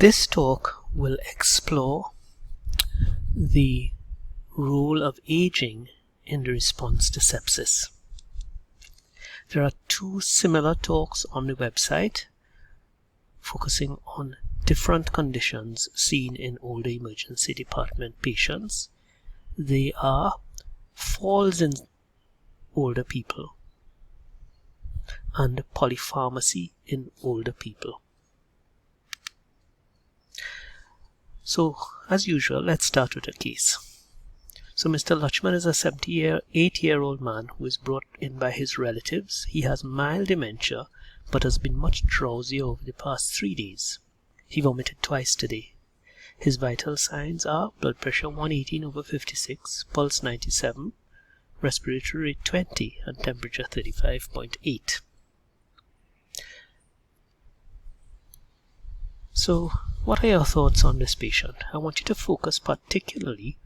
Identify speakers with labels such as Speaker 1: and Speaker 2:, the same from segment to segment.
Speaker 1: This talk will explore the role of aging in the response to sepsis. There are two similar talks on the website focusing on different conditions seen in older emergency department patients. They are falls in older people and polypharmacy in older people. So, as usual, let's start with a case. So Mr. Lutchman is a 78-year-old man who is brought in by his relatives. He has mild dementia but has been much drowsy over the past 3 days. He vomited twice today. His vital signs are blood pressure 118/56, pulse 97, respiratory rate 20 and temperature 35.8. So what are your thoughts on this patient? I want you to focus particularly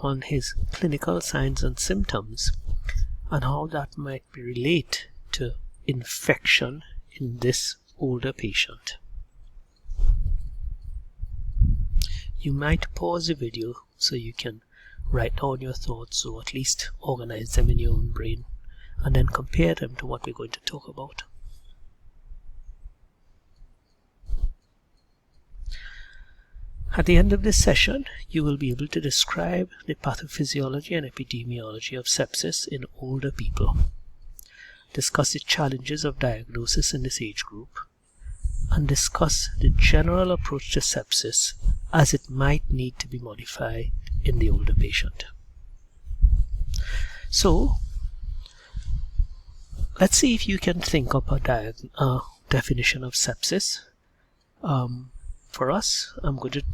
Speaker 1: on his clinical signs and symptoms and how that might relate to infection in this older patient. You might pause the video so you can write down your thoughts, or at least organize them in your own brain, and then compare them to what we're going to talk about. At the end of this session, you will be able to describe the pathophysiology and epidemiology of sepsis in older people, discuss the challenges of diagnosis in this age group, and discuss the general approach to sepsis as it might need to be modified in the older patient. So, let's see if you can think up a definition of sepsis. For us, I'm going to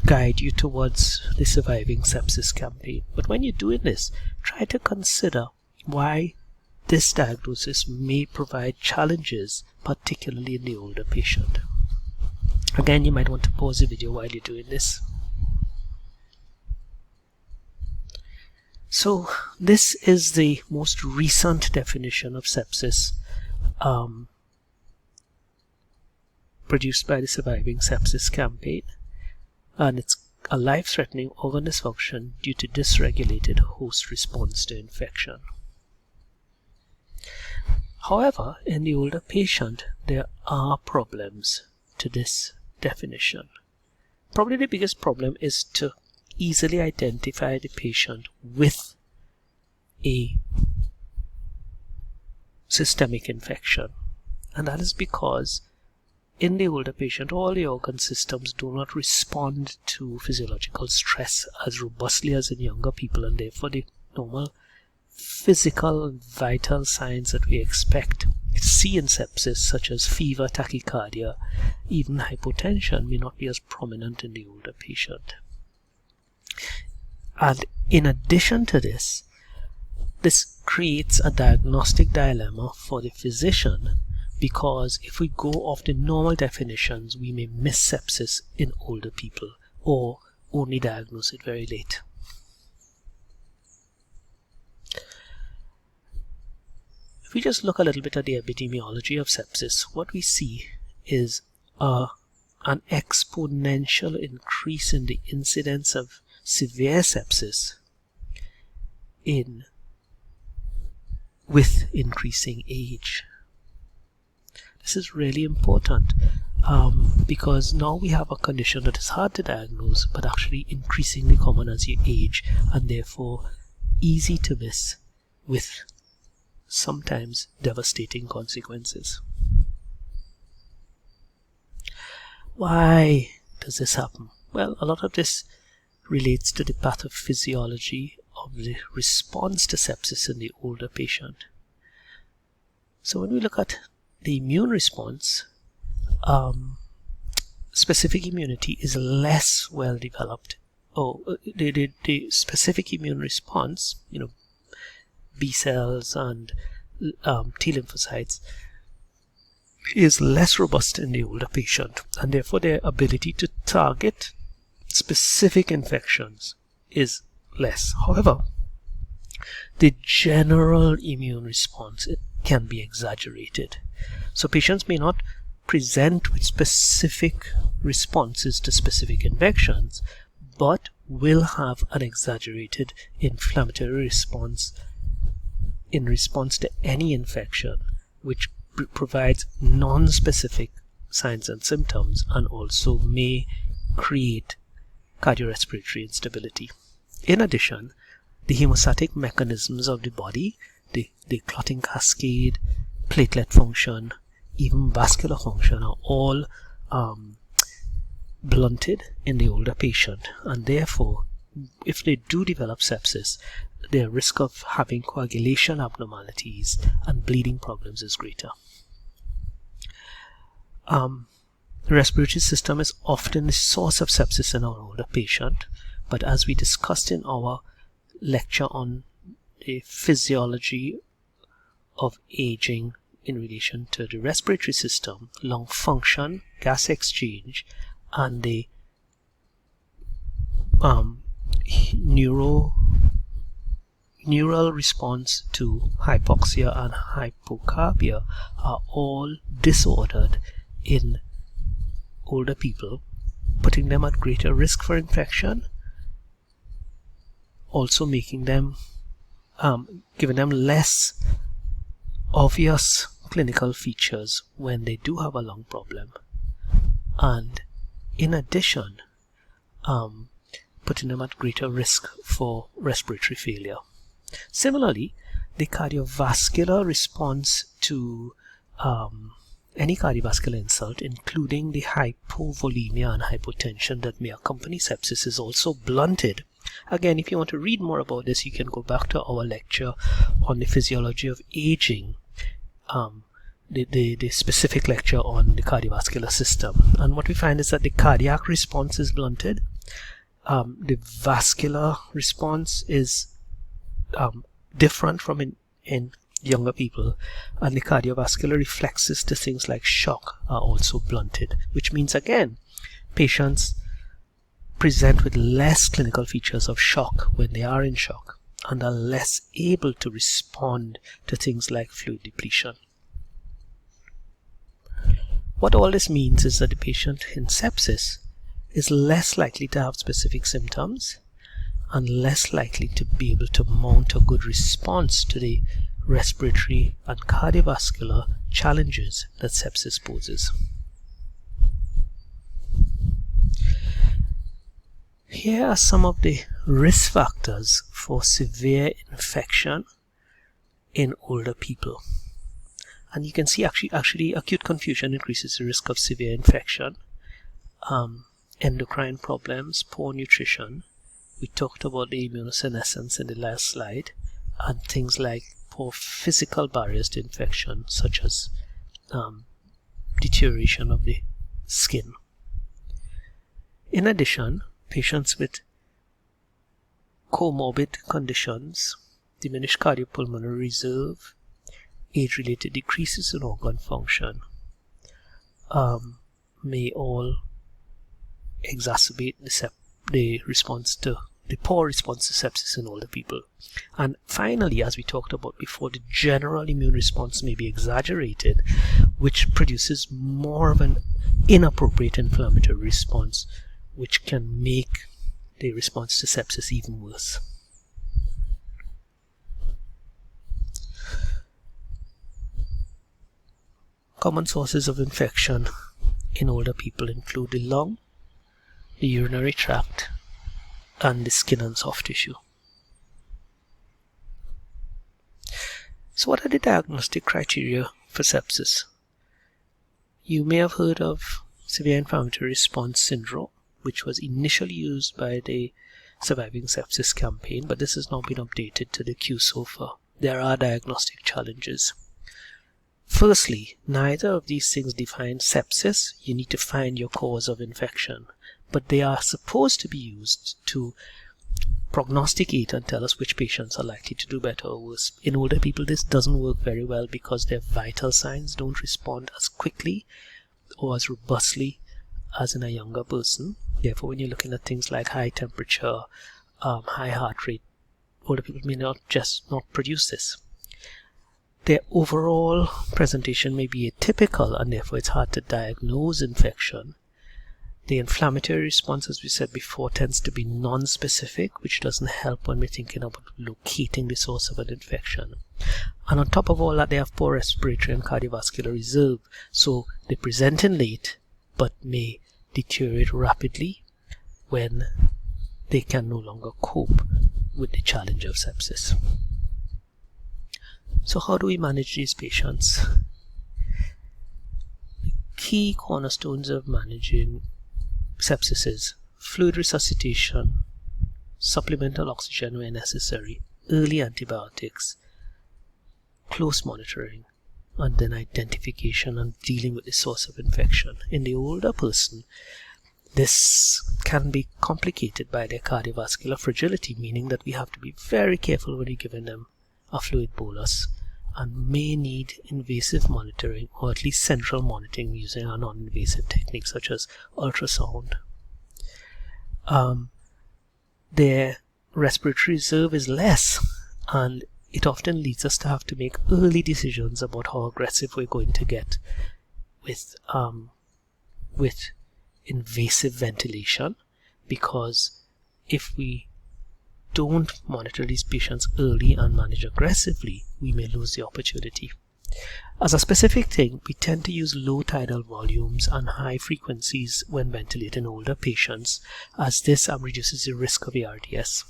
Speaker 1: guide you towards the Surviving Sepsis campaign. But when you're doing this, try to consider why this diagnosis may provide challenges, particularly in the older patient. Again, you might want to pause the video while you're doing this. So, this is the most recent definition of sepsis produced by the Surviving Sepsis campaign, and it's a life-threatening organ dysfunction due to dysregulated host response to infection. However, in the older patient, there are problems to this definition. Probably the biggest problem is to easily identify the patient with a systemic infection, and that is because in the older patient, all the organ systems do not respond to physiological stress as robustly as in younger people, and therefore the normal physical and vital signs that we expect to see in sepsis, such as fever, tachycardia, even hypotension, may not be as prominent in the older patient. And in addition to this, this creates a diagnostic dilemma for the physician, because if we go off the normal definitions, we may miss sepsis in older people or only diagnose it very late. If we just look a little bit at the epidemiology of sepsis, what we see is an exponential increase in the incidence of severe sepsis with increasing age. This is really important because now we have a condition that is hard to diagnose but actually increasingly common as you age, and therefore easy to miss with sometimes devastating consequences. Why does this happen? Well, a lot of this relates to the pathophysiology of the response to sepsis in the older patient. So when we look at the immune response, specific immunity is less well developed. The specific immune response, B cells and T lymphocytes, is less robust in the older patient, and therefore their ability to target specific infections is less. However, the general immune response can be exaggerated. So patients may not present with specific responses to specific infections, but will have an exaggerated inflammatory response in response to any infection, which provides non-specific signs and symptoms, and also may create cardiorespiratory instability. In addition, the hemostatic mechanisms of the body, the clotting cascade, platelet function, even vascular function, are all blunted in the older patient, and therefore if they do develop sepsis, their risk of having coagulation abnormalities and bleeding problems is greater. The respiratory system is often the source of sepsis in our older patient, but as we discussed in our lecture on the physiology of aging in relation to the respiratory system, lung function, gas exchange, and the neural response to hypoxia and hypocarbia are all disordered in older people, putting them at greater risk for infection, also making them giving them less obvious clinical features when they do have a lung problem, and in addition putting them at greater risk for respiratory failure. Similarly, the cardiovascular response to any cardiovascular insult, including the hypovolemia and hypotension that may accompany sepsis, is also blunted. Again, if you want to read more about this, you can go back to our lecture on the physiology of aging, the specific lecture on the cardiovascular system. And what we find is that the cardiac response is blunted, the vascular response is different from in younger people, and the cardiovascular reflexes to things like shock are also blunted, which means again patients present with less clinical features of shock when they are in shock and are less able to respond to things like fluid depletion. What all this means is that the patient in sepsis is less likely to have specific symptoms and less likely to be able to mount a good response to the respiratory and cardiovascular challenges that sepsis poses. Here are some of the risk factors for severe infection in older people. And you can see actually acute confusion increases the risk of severe infection, endocrine problems, poor nutrition. We talked about the immunosenescence in the last slide, and things like poor physical barriers to infection, such as deterioration of the skin. In addition, patients with comorbid conditions, diminished cardiopulmonary reserve, age-related decreases in organ function may all exacerbate the poor response to sepsis in older people. And finally, as we talked about before, the general immune response may be exaggerated, which produces more of an inappropriate inflammatory response, which can make the response to sepsis even worse. Common sources of infection in older people include the lung, the urinary tract, and the skin and soft tissue. So what are the diagnostic criteria for sepsis? You may have heard of severe inflammatory response syndrome, which was initially used by the Surviving Sepsis campaign, but this has now been updated to the QSOFA. There are diagnostic challenges. Firstly, neither of these things define sepsis. You need to find your cause of infection, but they are supposed to be used to prognosticate and tell us which patients are likely to do better or worse. In older people, this doesn't work very well because their vital signs don't respond as quickly or as robustly as in a younger person. Therefore, when you're looking at things like high temperature, high heart rate, older people may not produce this. their overall presentation may be atypical, and therefore it's hard to diagnose infection. The inflammatory response, as we said before, tends to be non-specific, which doesn't help when we're thinking about locating the source of an infection. And on top of all that, they have poor respiratory and cardiovascular reserve, so they present in late but may deteriorate rapidly when they can no longer cope with the challenge of sepsis. So how do we manage these patients? The key cornerstones of managing sepsis is fluid resuscitation, supplemental oxygen where necessary, early antibiotics, close monitoring, and then identification and dealing with the source of infection. In the older person, this can be complicated by their cardiovascular fragility, meaning that we have to be very careful when we're giving them a fluid bolus, and may need invasive monitoring, or at least central monitoring using a non-invasive technique such as ultrasound. Their respiratory reserve is less, and it often leads us to have to make early decisions about how aggressive we're going to get with invasive ventilation, because if we don't monitor these patients early and manage aggressively, we may lose the opportunity. As a specific thing, we tend to use low tidal volumes and high frequencies when ventilating older patients, as this reduces the risk of ARDS.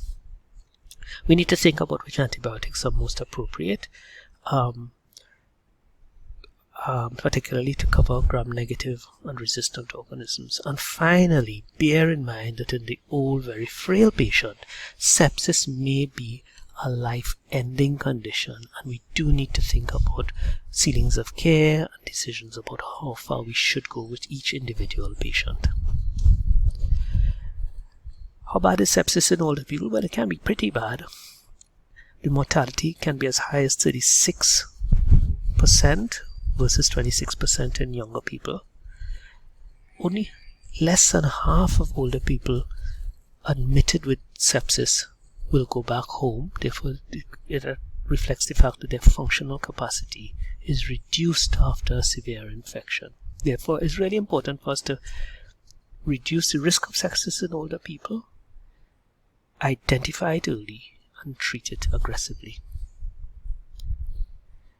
Speaker 1: We need to think about which antibiotics are most appropriate, particularly to cover gram-negative and resistant organisms. And finally, bear in mind that in the old, very frail patient, sepsis may be a life-ending condition, and we do need to think about ceilings of care and decisions about how far we should go with each individual patient. How bad is sepsis in older people? Well, it can be pretty bad. The mortality can be as high as 36% versus 26% in younger people. Only less than half of older people admitted with sepsis will go back home. Therefore, it reflects the fact that their functional capacity is reduced after a severe infection. Therefore, it's really important for us to reduce the risk of sepsis in older people, identify it early, and treat it aggressively.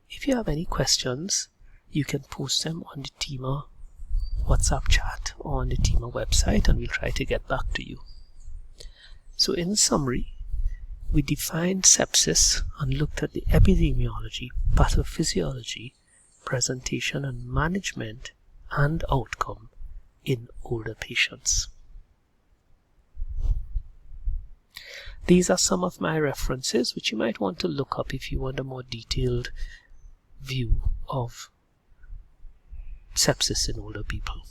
Speaker 1: If you have any questions, you can post them on the TEMA WhatsApp chat or on the TEMA website, and we'll try to get back to you. So in summary, we defined sepsis and looked at the epidemiology, pathophysiology, presentation and management and outcome in older patients. These are some of my references which you might want to look up if you want a more detailed view of sepsis in older people.